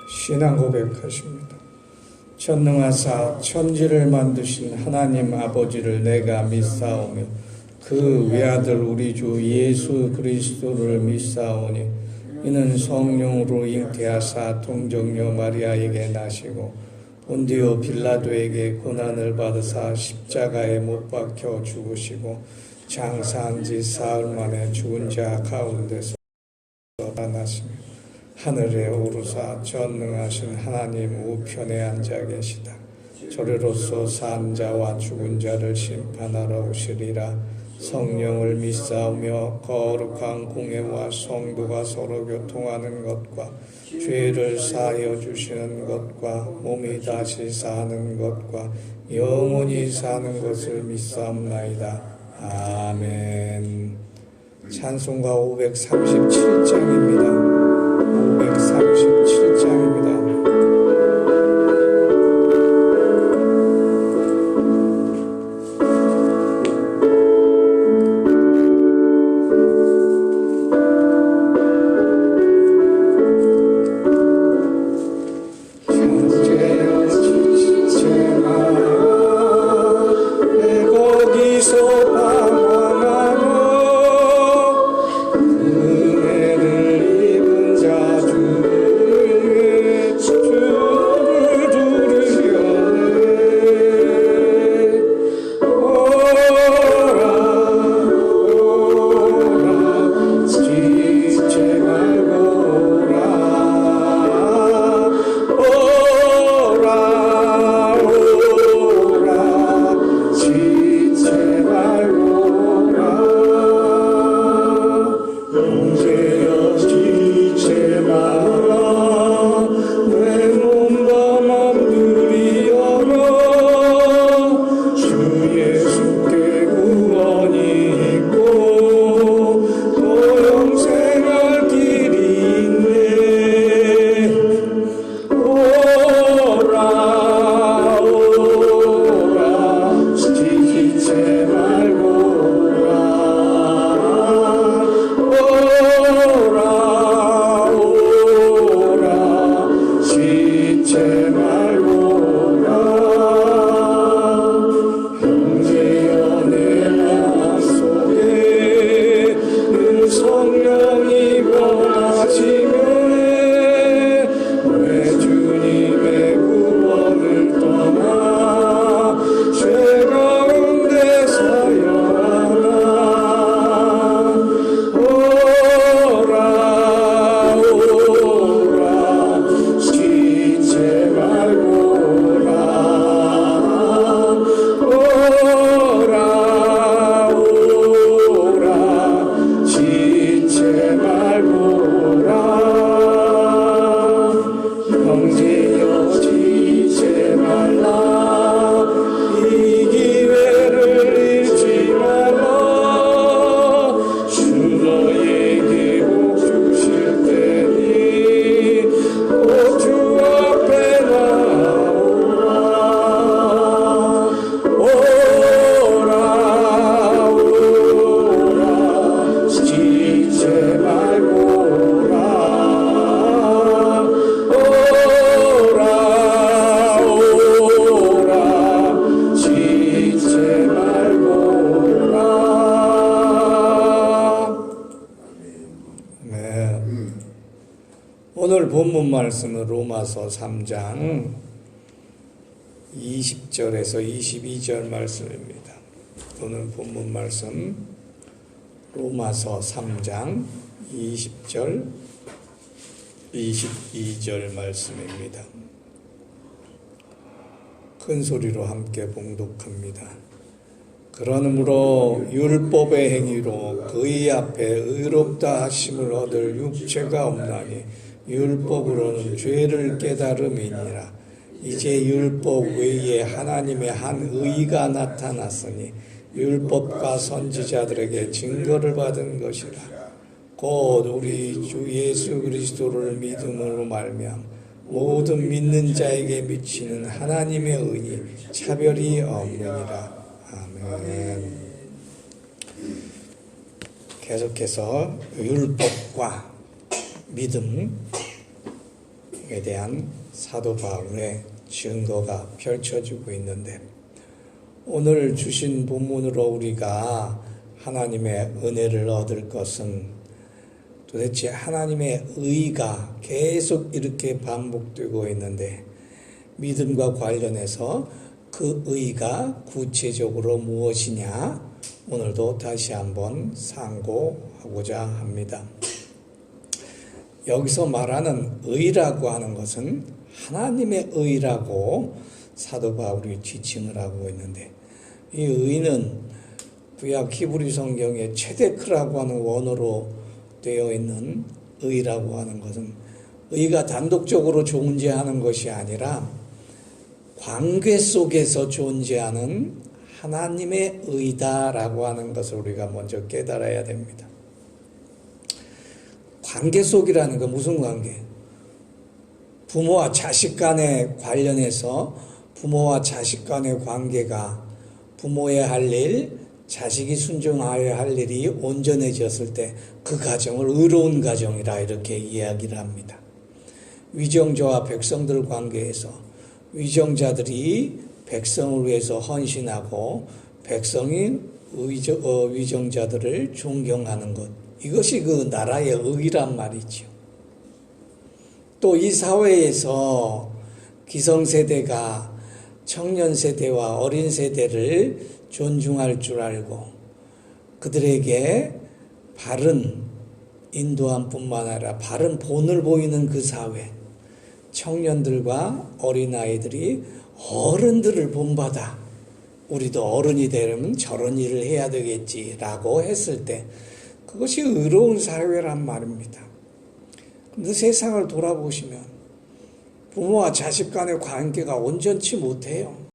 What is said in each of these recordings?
신앙 고백하십니다. 전능하사 천지를 만드신 하나님 아버지를 내가 믿사오며 그 외아들 우리 주 예수 그리스도를 믿사오니 이는 성령으로 잉태하사 동정녀 마리아에게 나시고 본디오 빌라도에게 고난을 받으사 십자가에 못 박혀 죽으시고 장사한 지 사흘 만에 죽은 자 가운데서 나시며 하늘에 오르사 전능하신 하나님 우편에 앉아 계시다. 저리로서 산 자와 죽은 자를 심판하러 오시리라. 성령을 믿사오며 거룩한 공회와 성도가 서로 교통하는 것과 죄를 사하여 주시는 것과 몸이 다시 사는 것과 영원히 사는 것을 믿사옵나이다. 아멘. 찬송가 537장입니다. 537장입니다. 오늘 본문 말씀은 로마서 3장 20절에서 22절 말씀입니다. 오늘 본문 말씀 로마서 3장 20절 22절 말씀입니다. 큰 소리로 함께 봉독합니다. 그러므로 율법의 행위로 그의 앞에 의롭다 하심을 얻을 육체가 없나니 율법으로는 죄를 깨달음이니라. 이제 율법 외에 하나님의 한 의가 나타났으니 율법과 선지자들에게 증거를 받은 것이라. 곧 우리 주 예수 그리스도를 믿음으로 말미암아 모든 믿는 자에게 미치는 하나님의 은이 차별이 없느니라. 아멘. 계속해서 율법과 믿음, 대한 사도 바울의 증거가 펼쳐지고 있는데, 오늘 주신 본문으로 우리가 하나님의 은혜를 얻을 것은 도대체 하나님의 의가 계속 이렇게 반복되고 있는데, 믿음과 관련해서 그 의가 구체적으로 무엇이냐, 오늘도 다시 한번 상고하고자 합니다. 여기서 말하는 의라고 하는 것은 하나님의 의라고 사도 바울이 지칭을 하고 있는데, 이 의는 구약 히브리 성경에 체데크라고 하는 원어로 되어 있는 의라고 하는 것은 의가 단독적으로 존재하는 것이 아니라 관계 속에서 존재하는 하나님의 의다라고 하는 것을 우리가 먼저 깨달아야 됩니다. 관계 속이라는 건 무슨 관계? 부모와 자식 간에 관련해서 부모와 자식 간의 관계가 부모의 할 일, 자식이 순종하여야 할 일이 온전해졌을 때 그 가정을 의로운 가정이라 이렇게 이야기를 합니다. 위정자와 백성들 관계에서 위정자들이 백성을 위해서 헌신하고 백성이 위정자들을 존경하는 것, 이것이 그 나라의 의란 말이죠. 또 이 사회에서 기성세대가 청년세대와 어린 세대를 존중할 줄 알고 그들에게 바른 인도함뿐만 아니라 바른 본을 보이는 그 사회, 청년들과 어린아이들이 어른들을 본받아 우리도 어른이 되려면 저런 일을 해야 되겠지라고 했을 때 그것이 의로운 사회란 말입니다. 그런데 세상을 돌아보시면 부모와 자식 간의 관계가 온전치 못해요.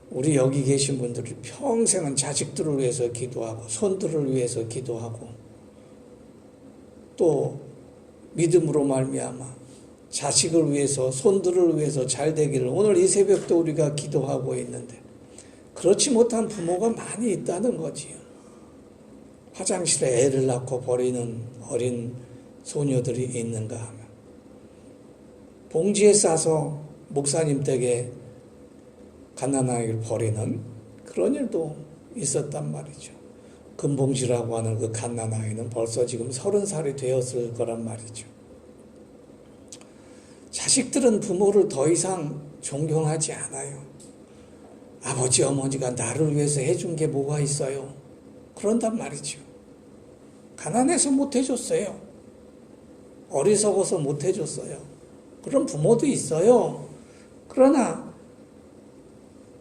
우리 여기 계신 분들이 평생은 자식들을 위해서 기도하고 손들을 위해서 기도하고 또 믿음으로 말미암아 자식을 위해서 손들을 위해서 잘 되기를 오늘 이 새벽도 우리가 기도하고 있는데, 그렇지 못한 부모가 많이 있다는 거지요. 화장실에 애를 낳고 버리는 어린 소녀들이 있는가 하면 봉지에 싸서 목사님 댁에 갓난아이를 버리는 그런 일도 있었단 말이죠. 금봉지라고 하는 그 갓난아이는 벌써 지금 30살이 되었을 거란 말이죠. 자식들은 부모를 더 이상 존경하지 않아요. 아버지 어머니가 나를 위해서 해준 게 뭐가 있어요? 그런단 말이죠. 가난해서 못 해줬어요. 어리석어서 못 해줬어요. 그런 부모도 있어요. 그러나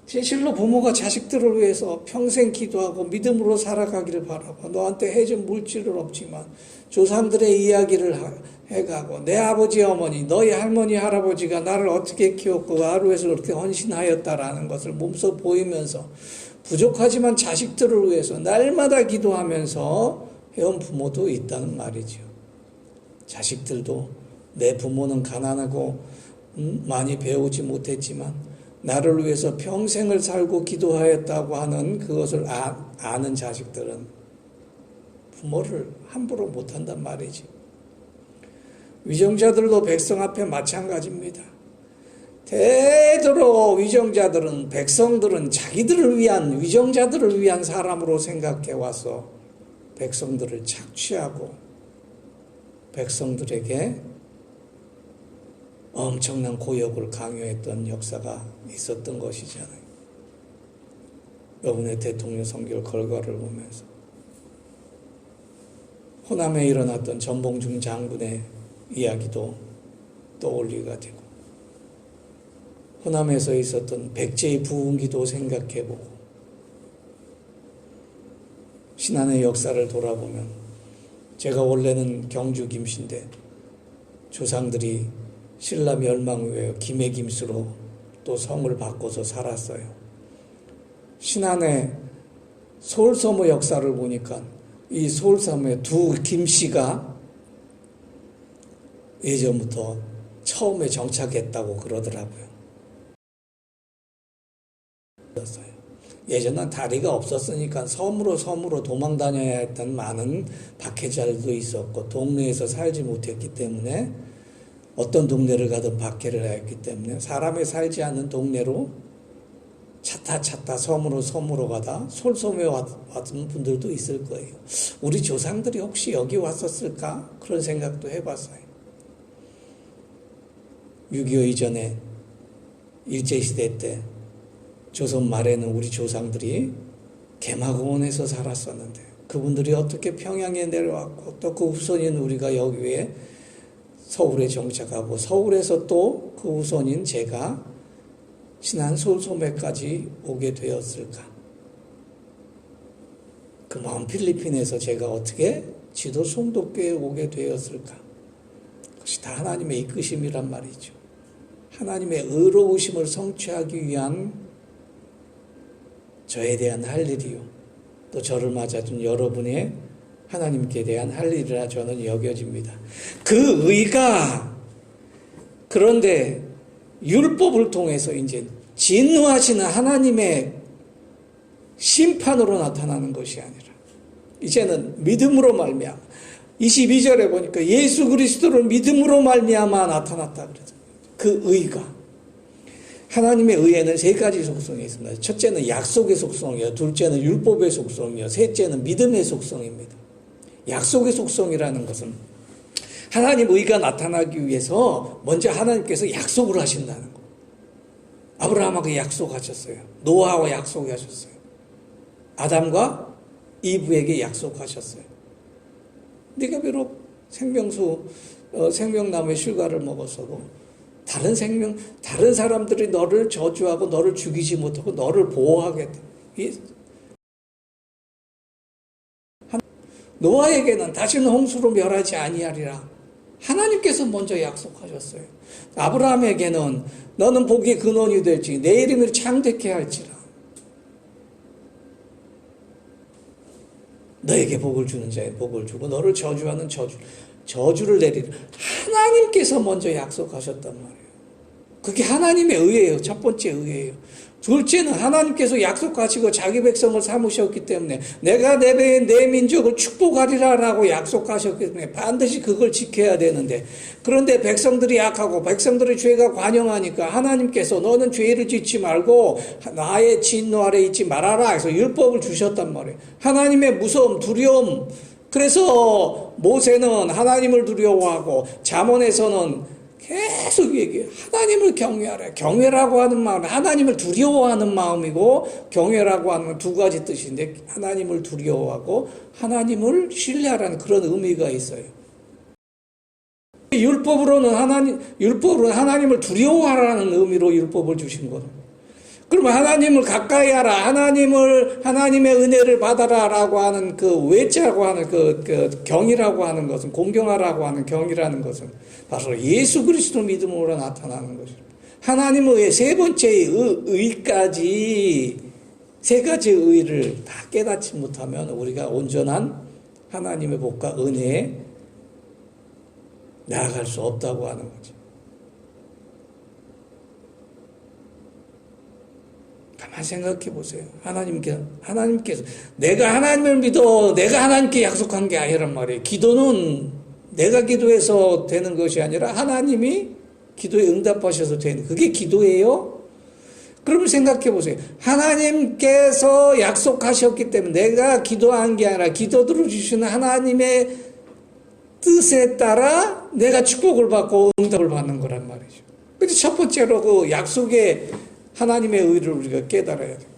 진실로 부모가 자식들을 위해서 평생 기도하고 믿음으로 살아가기를 바라고, 너한테 해준 물질은 없지만 조상들의 이야기를 해가고 내 아버지 어머니, 너희 할머니 할아버지가 나를 어떻게 키웠고 나를 위해서 그렇게 헌신하였다라는 것을 몸소 보이면서 부족하지만 자식들을 위해서 날마다 기도하면서 해온 부모도 있다는 말이죠. 자식들도 내 부모는 가난하고 많이 배우지 못했지만 나를 위해서 평생을 살고 기도하였다고 하는 그것을 아는 자식들은 부모를 함부로 못한단 말이지. 위정자들도 백성 앞에 마찬가지입니다. 되도록 위정자들은, 백성들은 자기들을 위한, 위정자들을 위한 사람으로 생각해 와서 백성들을 착취하고 백성들에게 엄청난 고역을 강요했던 역사가 있었던 것이잖아요. 이번에 대통령 선거 결과를 보면서 호남에 일어났던 전봉준 장군의 이야기도 떠올리게 되고, 호남에서 있었던 백제의 부흥기도 생각해보고, 신안의 역사를 돌아보면, 제가 원래는 경주 김씨인데 조상들이 신라 멸망 후에 김해김씨로 또 성을 바꿔서 살았어요. 신안의 서울서무 역사를 보니까 이 서울서무에 두 김씨가 예전부터 처음에 정착했다고 그러더라고요. 예전엔 다리가 없었으니까 섬으로 도망 다녀야 했던 많은 박해자들도 있었고 동네에서 살지 못했기 때문에 어떤 동네를 가든 박해를 했기 때문에 사람이 살지 않는 동네로 찾다 섬으로 가다 솔섬에 왔던 분들도 있을 거예요. 우리 조상들이 혹시 여기 왔었을까? 그런 생각도 해봤어요. 6.25 이전에 일제시대 때 조선 말에는 우리 조상들이 개마고원에서 살았었는데 그분들이 어떻게 평양에 내려왔고 또 그 후손인 우리가 여기에 서울에 정착하고 서울에서 또 그 후손인 제가 신안 솔소매까지 오게 되었을까? 그 먼 필리핀에서 제가 어떻게 지도 송도교에 오게 되었을까? 그것이 다 하나님의 이끄심이란 말이죠. 하나님의 의로우심을 성취하기 위한 저에 대한 할 일이요. 또 저를 맞아준 여러분의 하나님께 대한 할 일이라 저는 여겨집니다. 그 의가 그런데 율법을 통해서 이제 진노하시는 하나님의 심판으로 나타나는 것이 아니라 이제는 믿음으로 말미암아 22절에 보니까 예수 그리스도를 믿음으로 말미암아 나타났다 그러죠. 그 의가 하나님의 의에는 세 가지 속성이 있습니다. 첫째는 약속의 속성이요, 둘째는 율법의 속성이요, 셋째는 믿음의 속성입니다. 약속의 속성이라는 것은 하나님 의가 나타나기 위해서 먼저 하나님께서 약속을 하신다는 거. 아브라함하고 약속하셨어요. 노아와 약속하셨어요. 아담과 이브에게 약속하셨어요. 네가 비록 생명나무의 실과를 먹었어도 다른 사람들이 너를 저주하고 너를 죽이지 못하고 너를 보호하겠다. 노아에게는 다시는 홍수로 멸하지 아니하리라. 하나님께서 먼저 약속하셨어요. 아브라함에게는 너는 복의 근원이 될지 내 이름을 창대케 할지라. 너에게 복을 주는 자에 복을 주고 너를 저주하는 저주를 내리라. 하나님께서 먼저 약속하셨단 말이에요. 그게 하나님의 의예요. 첫 번째 의예요. 둘째는 하나님께서 약속하시고 자기 백성을 삼으셨기 때문에 내가 내 민족을 축복하리라라고 약속하셨기 때문에 반드시 그걸 지켜야 되는데, 그런데 백성들이 약하고 백성들의 죄가 관영하니까 하나님께서 너는 죄를 짓지 말고 나의 진노 아래 있지 말아라 해서 율법을 주셨단 말이에요. 하나님의 무서움, 두려움. 그래서 모세는 하나님을 두려워하고 잠언에서는 계속 얘기해요. 하나님을 경외하라. 경외라고 하는 마음은 하나님을 두려워하는 마음이고, 경외라고 하는 건 두 가지 뜻인데 하나님을 두려워하고 하나님을 신뢰하라는 그런 의미가 있어요. 율법으로는 하나님을 두려워하라는 의미로 율법을 주신 거예요. 그러면 하나님을 가까이 하라, 하나님의 은혜를 받아라라고 하는 그 외자고 하는 그 경이라고 하는 것은, 공경하라고 하는 경이라는 것은 바로 예수 그리스도 믿음으로 나타나는 것입니다. 하나님의 세 번째의 의까지, 세 가지 의를 다 깨닫지 못하면 우리가 온전한 하나님의 복과 은혜에 나아갈 수 없다고 하는 거죠. 가만 생각해 보세요. 하나님께서 내가 하나님을 믿어, 내가 하나님께 약속한 게 아니란 말이에요. 기도는 내가 기도해서 되는 것이 아니라 하나님이 기도에 응답하셔서 되는, 그게 기도예요. 그러면 생각해 보세요. 하나님께서 약속하셨기 때문에 내가 기도한 게 아니라 기도 들어주시는 하나님의 뜻에 따라 내가 축복을 받고 응답을 받는 거란 말이죠. 그래서 첫 번째로 그 약속의 하나님의 의를 우리가 깨달아야 돼요.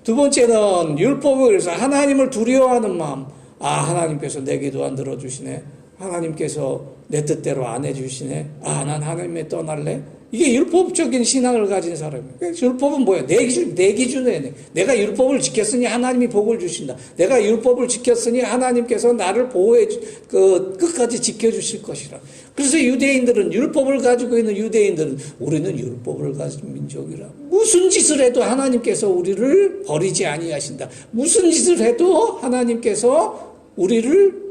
두 번째는 율법을, 그래서 하나님을 두려워하는 마음. 하나님께서 내 기도 안 들어주시네. 하나님께서 내 뜻대로 안 해주시네. 난 하나님에 떠날래. 이게 율법적인 신앙을 가진 사람이에요. 율법은 뭐예요? 내 기준에 내가 율법을 지켰으니 하나님이 복을 주신다. 내가 율법을 지켰으니 하나님께서 나를 보호해 끝까지 지켜주실 것이라. 그래서 율법을 가지고 있는 유대인들은 우리는 율법을 가진 민족이라. 무슨 짓을 해도 하나님께서 우리를 버리지 아니하신다. 무슨 짓을 해도 하나님께서 우리를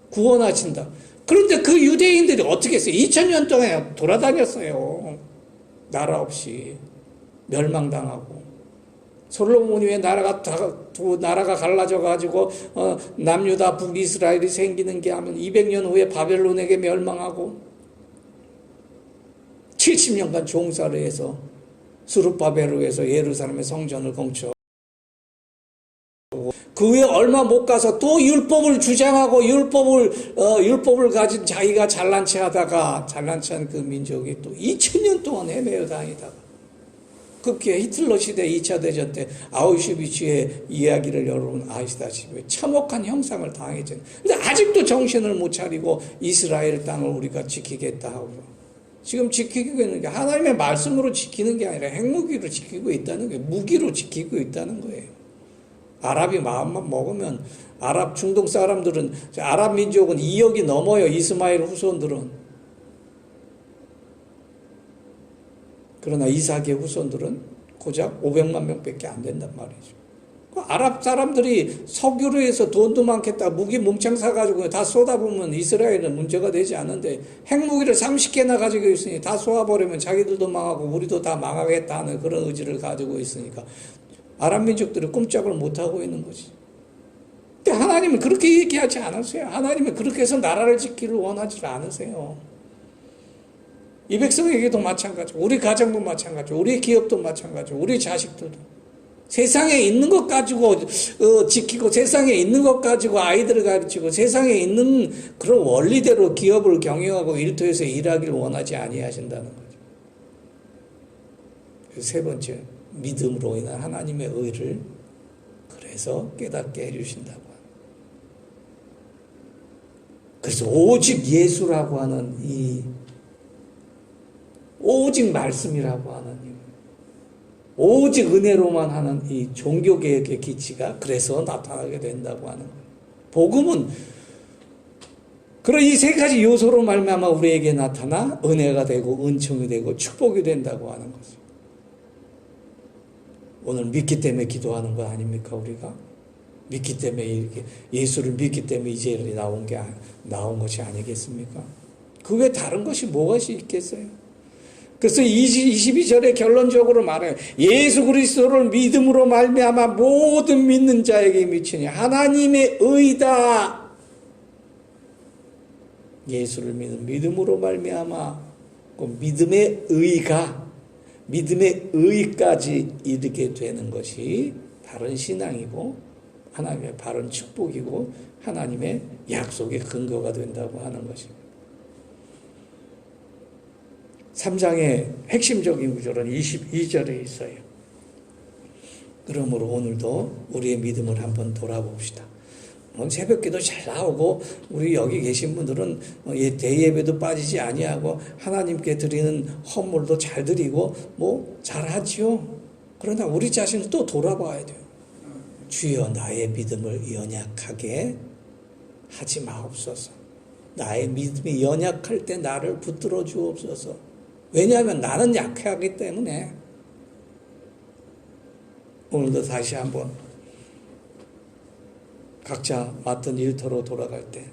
구원하신다. 그런데 그 유대인들이 어떻게 했어요? 2000년 동안 돌아다녔어요. 나라 없이 멸망당하고. 솔로몬이 왜 두 나라가 갈라져가지고 남유다 북이스라엘이 생기는 게 하면 200년 후에 바벨론에게 멸망하고, 70년간 종사를 해서 스룹바벨을 서 예루살렘의 성전을 건축하고 그 후에 얼마 못 가서 또 율법을 주장하고 율법을 가진 자기가 잘난 체 하다가 잘난 체한 그 민족이 또 2000년 동안 헤매어 다니다가 급기야 히틀러 시대 2차 대전 때 아우슈비츠의 이야기를 여러분 아시다시피 참혹한 형상을 당했잖아요. 근데 아직도 정신을 못 차리고 이스라엘 땅을 우리가 지키겠다 하고 지금 지키고 있는 게 하나님의 말씀으로 지키는 게 아니라 핵무기로 지키고 있다는 거예요. 무기로 지키고 있다는 거예요. 아랍이 마음만 먹으면 아랍 중동 사람들은 아랍 민족은 2억이 넘어요. 이스마엘 후손들은. 그러나 이삭의 후손들은 고작 500만 명밖에 안 된단 말이죠. 아랍 사람들이 석유로 해서 돈도 많겠다 무기 뭉창 사가지고 다 쏟아보면 이스라엘은 문제가 되지 않는데 핵무기를 30개나 가지고 있으니 다 쏘아버리면 자기들도 망하고 우리도 다 망하겠다 하는 그런 의지를 가지고 있으니까 아랍 민족들이 꼼짝을 못하고 있는 거지. 근데 하나님은 그렇게 얘기하지 않으세요. 하나님은 그렇게 해서 나라를 지키기를 원하지 않으세요. 이 백성에게도 마찬가지고 우리 가정도 마찬가지고 우리 기업도 마찬가지고 우리 자식들도 세상에 있는 것 가지고 지키고 세상에 있는 것 가지고 아이들을 가르치고 세상에 있는 그런 원리대로 기업을 경영하고 일터에서 일하기를 원하지 아니하신다는 거죠. 세 번째, 믿음으로 인한 하나님의 의를 그래서 깨닫게 해주신다고 합니다. 그래서 오직 예수라고 하는 이 오직 말씀이라고 하는 오직 은혜로만 하는 이 종교개혁의 기치가 그래서 나타나게 된다고 하는 거예요. 복음은 그런 이 세 가지 요소로 말미암아 우리에게 나타나 은혜가 되고 은총이 되고 축복이 된다고 하는 거죠. 오늘 믿기 때문에 기도하는 거 아닙니까 우리가? 믿기 때문에 이렇게 예수를 믿기 때문에 이 자리에 나온 것이 아니겠습니까? 그 외에 다른 것이 무엇이 있겠어요? 그래서 22절에 결론적으로 말해요. 예수 그리스도를 믿음으로 말미암아 모든 믿는 자에게 미치니 하나님의 의다. 예수를 믿는 믿음으로 말미암아 그 믿음의 의까지 이르게 되는 것이 바른 신앙이고 하나님의 바른 축복이고 하나님의 약속의 근거가 된다고 하는 것입니다. 3장의 핵심적인 구절은 22절에 있어요. 그러므로 오늘도 우리의 믿음을 한번 돌아봅시다. 새벽기도 잘 나오고 우리 여기 계신 분들은 대예배도 빠지지 아니하고 하나님께 드리는 헌물도 잘 드리고 잘하지요. 그러나 우리 자신을 또 돌아봐야 돼요. 주여 나의 믿음을 연약하게 하지 마옵소서. 나의 믿음이 연약할 때 나를 붙들어 주옵소서. 왜냐하면 나는 약하기 때문에. 오늘도 다시 한번 각자 맡은 일터로 돌아갈 때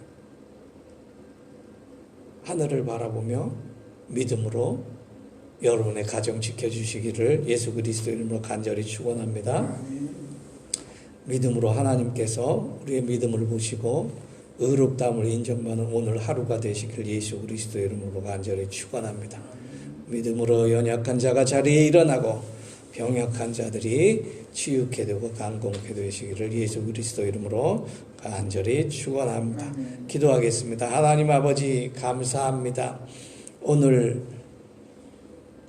하늘을 바라보며 믿음으로 여러분의 가정 지켜주시기를 예수 그리스도 이름으로 간절히 축원합니다. 믿음으로 하나님께서 우리의 믿음을 보시고 의롭다함을 인정받는 오늘 하루가 되시길 예수 그리스도 이름으로 간절히 축원합니다. 믿음으로 연약한 자가 자리에 일어나고 병약한 자들이 치유케 되고 강건케 되시기를 예수 그리스도 이름으로 간절히 축원합니다. 기도하겠습니다. 하나님 아버지 감사합니다. 오늘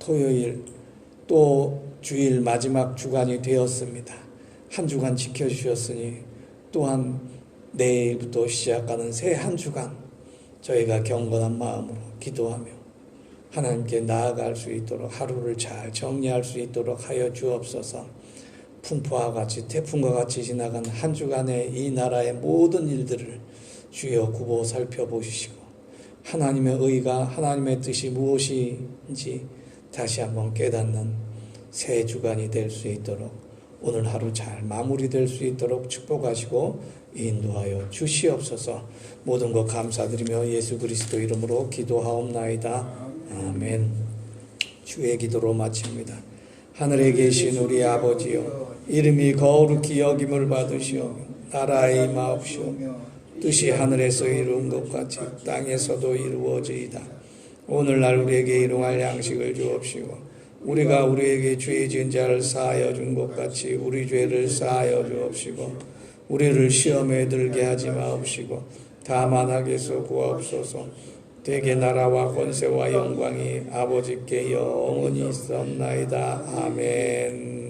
토요일 또 주일 마지막 주간이 되었습니다. 한 주간 지켜주셨으니 또한 내일부터 시작하는 새 한 주간 저희가 경건한 마음으로 기도하며 하나님께 나아갈 수 있도록 하루를 잘 정리할 수 있도록 하여 주옵소서. 풍파와 같이 태풍과 같이 지나간 한 주간의 이 나라의 모든 일들을 주여 굽어 살펴보시고 하나님의 의가 하나님의 뜻이 무엇인지 다시 한번 깨닫는 새 주간이 될 수 있도록 오늘 하루 잘 마무리될 수 있도록 축복하시고 인도하여 주시옵소서. 모든 것 감사드리며 예수 그리스도 이름으로 기도하옵나이다. 아멘. 주의 기도로 마칩니다. 하늘에 계신 우리 아버지여, 이름이 거룩히 여김을 받으시오. 나라에 임하옵시오. 뜻이 하늘에서 이루은 것 같이 땅에서도 이루어지이다. 오늘날 우리에게 일용할 양식을 주옵시고 우리가 우리에게 죄 지은 자를 사하여 준 것 같이 우리 죄를 사하여 주옵시고 우리를 시험에 들게 하지 마옵시고 다만 악에서 구하옵소서. 대개 나라와 권세와 영광이 아버지께 영원히 있사옵나이다. 아멘.